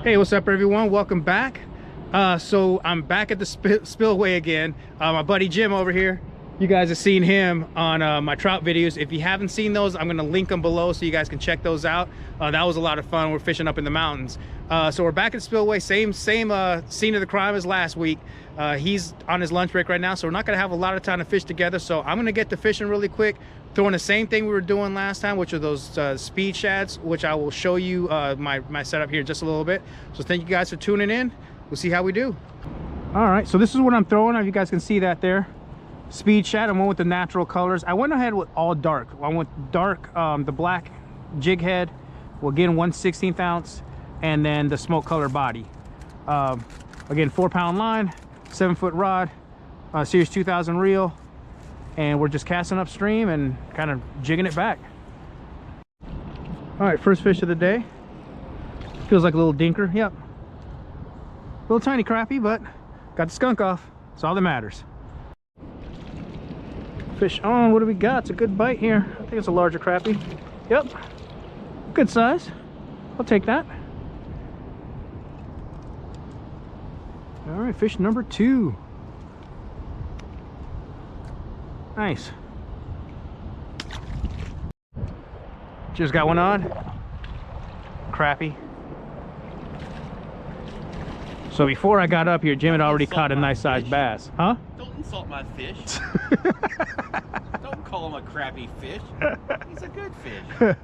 Hey, what's up everyone? Welcome back. So I'm back at the spillway again. My buddy Jim over here, you guys have seen him on my trout videos. If you haven't seen those, I'm gonna link them below so you guys can check those out. That was a lot of fun. We're fishing up in the mountains. So we're back at the spillway, same scene of the crime as last week. He's on his lunch break right now, so we're not gonna have a lot of time to fish together. So I'm gonna get to fishing really quick, throwing the same thing we were doing last time, which are those speed shads, which I will show you my setup here in just a little bit. So thank you guys for tuning in. We'll see how we do. All right, so this is what I'm throwing. You guys can see that there. Speed shad. I went with the natural colors. I went ahead with all dark. I went dark, the black jig head, well, again 1/16 ounce, and then the smoke color body. Again, 4-pound line, 7-foot rod, Series 2000 reel, and we're just casting upstream and kind of jigging it back. All right, first fish of the day. Feels like a little dinker. Yep, little tiny crappie, but got the skunk off. That's all that matters. Fish on. What do we got? It's a good bite here. I think it's a larger crappie. Yep, good size. I'll take that. All right, fish number 2. Nice. Just got one on. Crappie. So before I got up here, Jim had already caught a nice sized bass. Huh? Don't insult my fish. Don't call him a crappy fish. He's a good fish.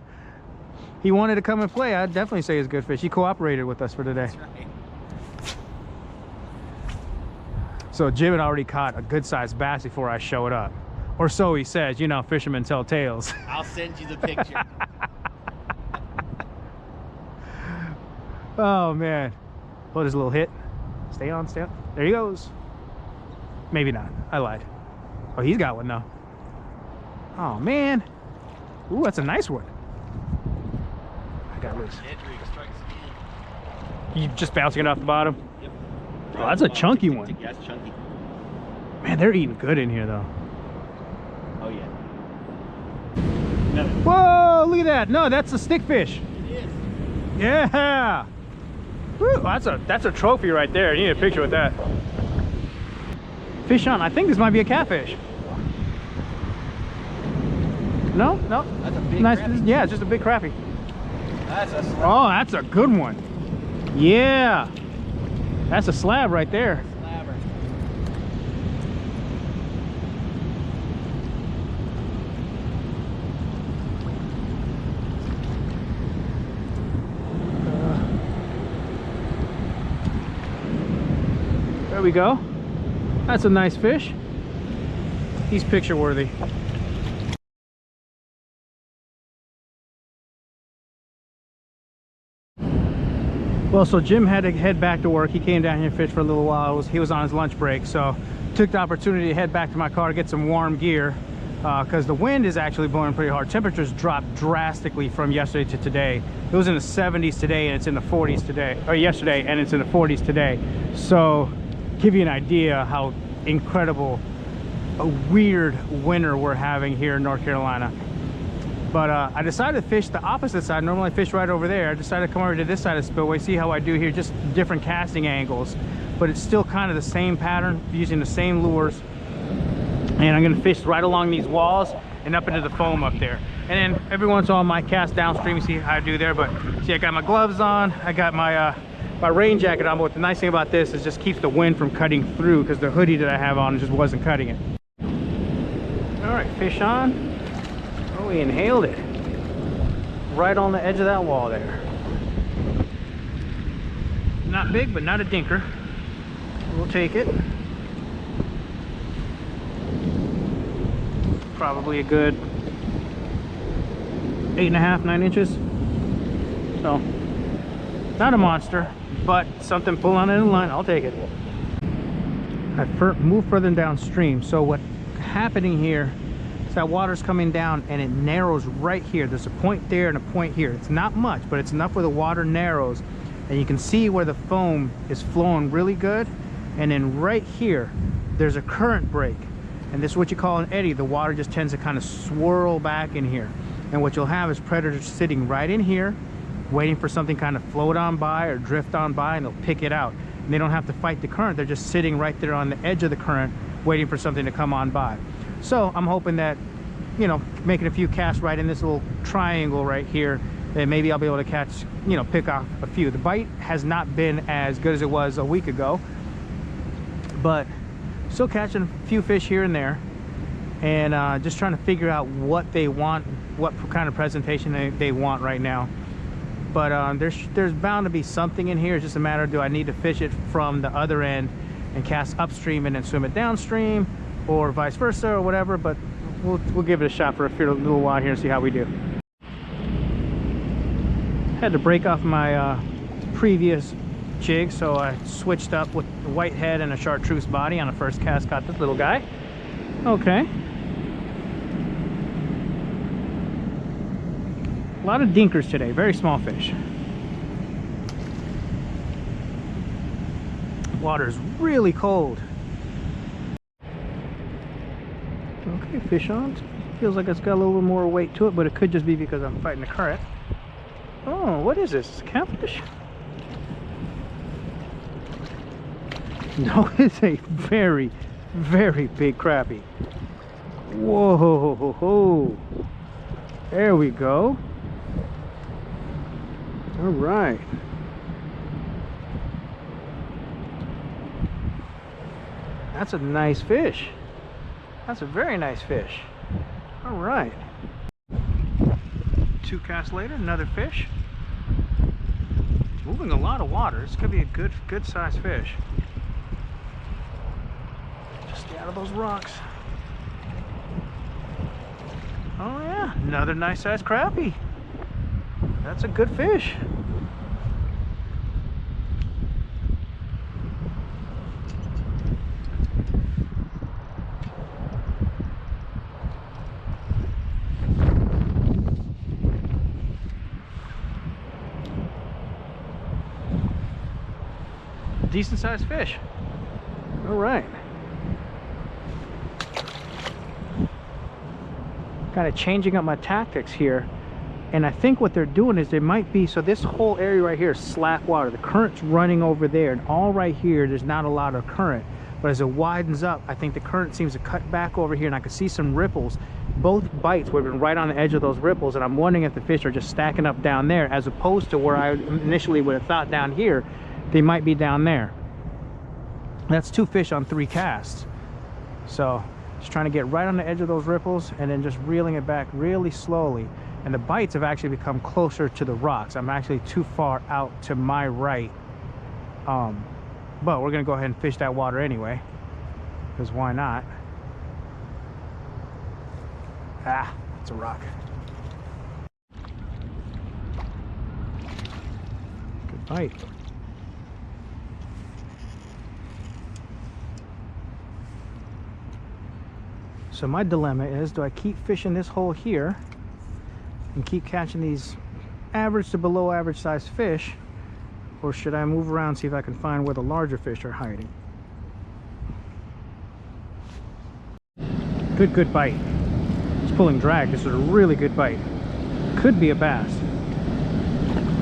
He wanted to come and play. I'd definitely say he's a good fish. He cooperated with us for today. That's right. So Jim had already caught a good sized bass before I showed up. Or so he says. You know, fishermen tell tales. I'll send you the picture. Oh man. Oh, there's a little hit. Stay on, stay on. There he goes. Maybe not. I lied. Oh, he's got one though. Oh man. Ooh, that's a nice one. I got loose. You just bouncing it off the bottom? Yep. Oh, that's a chunky one. Yeah, it's chunky. Man, they're eating good in here though. Oh yeah. No. Whoa, look at that. No, that's a stickfish. It is. Yeah. Woo, that's a trophy right there. You need a picture with that. Fish on. I think this might be a catfish. No, no. That's a big Nice. crappie. Yeah, it's just a big crappie. That's a slab. Oh, that's a good one. Yeah, that's a slab right there. Slabber. There we go. That's a nice fish. He's picture worthy. Well, so Jim had to head back to work. He came down here and fished for a little while. He was on his lunch break, so took the opportunity to head back to my car to get some warm gear because the wind is actually blowing pretty hard. Temperatures dropped drastically from yesterday to today. It was in the 70s today and it's in the 40s today, or yesterday, and it's in the 40s today. So give you an idea how incredible a weird winter we're having here in North Carolina. But I decided to fish the opposite side. Normally I fish right over there. I decided to come over to this side of the spillway, see how I do here, just different casting angles. But it's still kind of the same pattern, using the same lures. And I'm gonna fish right along these walls and up into the foam up there. And then every once in a while I might cast downstream, see how I do there. But see, I got my gloves on, I got my my rain jacket on. But the nice thing about this is just keeps the wind from cutting through, because the hoodie that I have on just wasn't cutting it. All right, fish on. Oh, we inhaled it right on the edge of that wall there. Not big, but not a dinker. We'll take it. Probably a good 8.5, 9 inches. So not a monster, but something pulling on the line. I'll take it. I moved further downstream, so what's happening here, that water's coming down and it narrows right here. There's a point there and a point here. It's not much, but it's enough where the water narrows and you can see where the foam is flowing really good. And then right here there's a current break, and this is what you call an eddy. The water just tends to kind of swirl back in here, and what you'll have is predators sitting right in here waiting for something kind of float on by or drift on by, and they'll pick it out. And they don't have to fight the current. They're just sitting right there on the edge of the current waiting for something to come on by. So I'm hoping that, you know, making a few casts right in this little triangle right here, then maybe I'll be able to catch, you know, pick off a few. The bite has not been as good as it was a week ago, but still catching a few fish here and there, and just trying to figure out what they want, what kind of presentation they want right now. But there's bound to be something in here. It's just a matter of, do I need to fish it from the other end and cast upstream and then swim it downstream, or vice versa, or whatever. But we'll give it a shot for a little while here and see how we do. Had to break off my previous jig, so I switched up with the white head and a chartreuse body on the first cast. Got this little guy. Okay. A lot of dinkers today, very small fish. Water's really cold. Okay, fish on. Feels like it's got a little bit more weight to it, but it could just be because I'm fighting the current. Oh, what is this? Catfish? No, it's a very, very big crappie. Whoa, there we go. All right. That's a nice fish. That's a very nice fish. All right. 2 casts later, another fish. Moving a lot of water. This could be a good sized fish. Just stay out of those rocks. Oh yeah, another nice sized crappie. That's a good fish. Decent sized fish. All right. Kind of changing up my tactics here, and I think what they're doing is they might be, so this whole area right here is slack water. The current's running over there, and all right here there's not a lot of current, but as it widens up, I think the current seems to cut back over here, and I can see some ripples. Both bites would have been right on the edge of those ripples, and I'm wondering if the fish are just stacking up down there, as opposed to where I initially would have thought down here they might be down there. That's 2 fish on 3 casts. So just trying to get right on the edge of those ripples and then just reeling it back really slowly. And the bites have actually become closer to the rocks. I'm actually too far out to my right. But we're gonna go ahead and fish that water anyway, because why not? Ah, it's a rock. Good bite. So my dilemma is, do I keep fishing this hole here and keep catching these average to below average sized fish, or should I move around and see if I can find where the larger fish are hiding? Good bite. It's pulling drag. This is a really good bite. Could be a bass.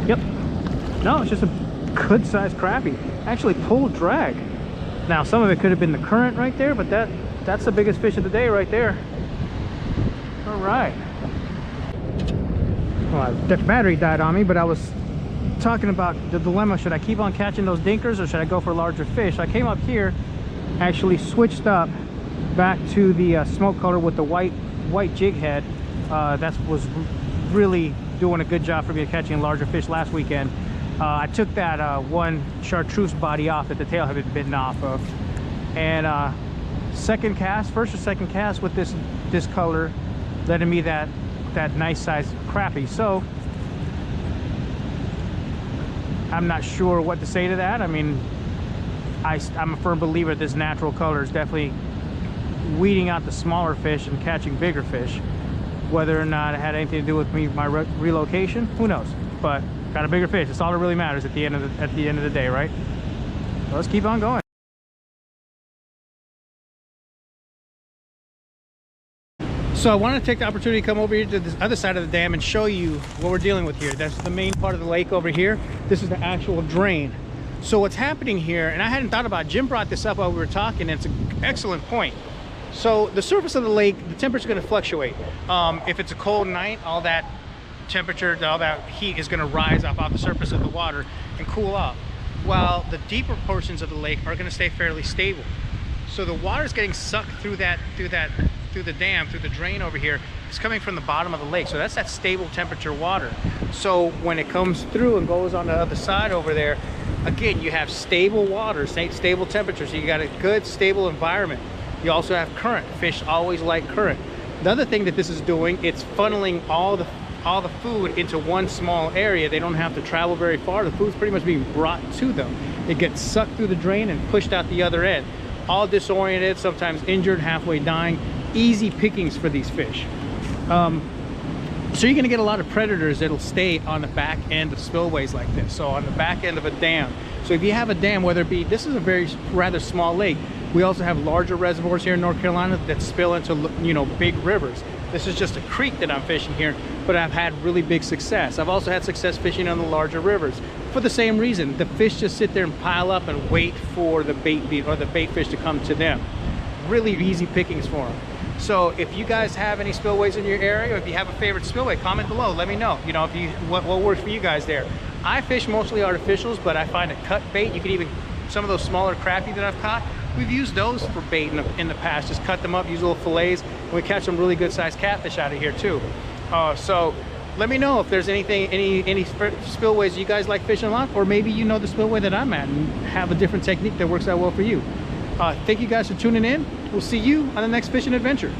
Yep. No, it's just a good sized crappie. Actually pulled drag. Now some of it could have been the current right there, but that's the biggest fish of the day right there. All right. Well, the battery died on me, but I was talking about the dilemma. Should I keep on catching those dinkers, or should I go for larger fish? I came up here, actually switched up back to the smoke color with the white jig head. That was really doing a good job for me catching larger fish last weekend. I took that one chartreuse body off that the tail had been bitten off of, and first or second cast with this color, letting me that nice size crappie. So I'm not sure what to say to that. I mean, I'm a firm believer this natural color is definitely weeding out the smaller fish and catching bigger fish. Whether or not it had anything to do with my relocation, who knows? But got a bigger fish. That's all that really matters at the end of the day, right? So let's keep on going. So I want to take the opportunity to come over here to this other side of the dam and show you what we're dealing with here. That's the main part of the lake over here. This is the actual drain. So what's happening here, and I hadn't thought about, Jim brought this up while we were talking, and it's an excellent point. So the surface of the lake, the temperature is going to fluctuate. If it's a cold night, all that temperature, all that heat is going to rise off the surface of the water and cool off, while the deeper portions of the lake are going to stay fairly stable. So the water is getting sucked through the dam, through the drain over here. It's coming from the bottom of the lake, so that's that stable temperature water. So when it comes through and goes on the other side over there, again, you have stable water, stable temperature, so you got a good stable environment. You also have current. Fish always like current. The other thing that this is doing, it's funneling all the food into one small area. They don't have to travel very far. The food's pretty much being brought to them. It gets sucked through the drain and pushed out the other end. All disoriented, sometimes injured, halfway dying. Easy pickings for these fish. So you're going to get a lot of predators that'll stay on the back end of spillways like this. So on the back end of a dam. So if you have a dam, whether it be, this is a rather small lake. We also have larger reservoirs here in North Carolina that spill into, you know, big rivers. This is just a creek that I'm fishing here, but I've had really big success. I've also had success fishing on the larger rivers for the same reason. The fish just sit there and pile up and wait for the bait fish to come to them. Really easy pickings for them. So if you guys have any spillways in your area, or if you have a favorite spillway, comment below. Let me know. You know, what works for you guys there. I fish mostly artificials, but I find a cut bait. You can even, some of those smaller crappie that I've caught, we've used those for bait in the past. Just cut them up, use little fillets, and we catch some really good sized catfish out of here too. So let me know if there's any spillways you guys like fishing a lot, or maybe you know the spillway that I'm at and have a different technique that works out well for you. Thank you guys for tuning in. We'll see you on the next fishing adventure.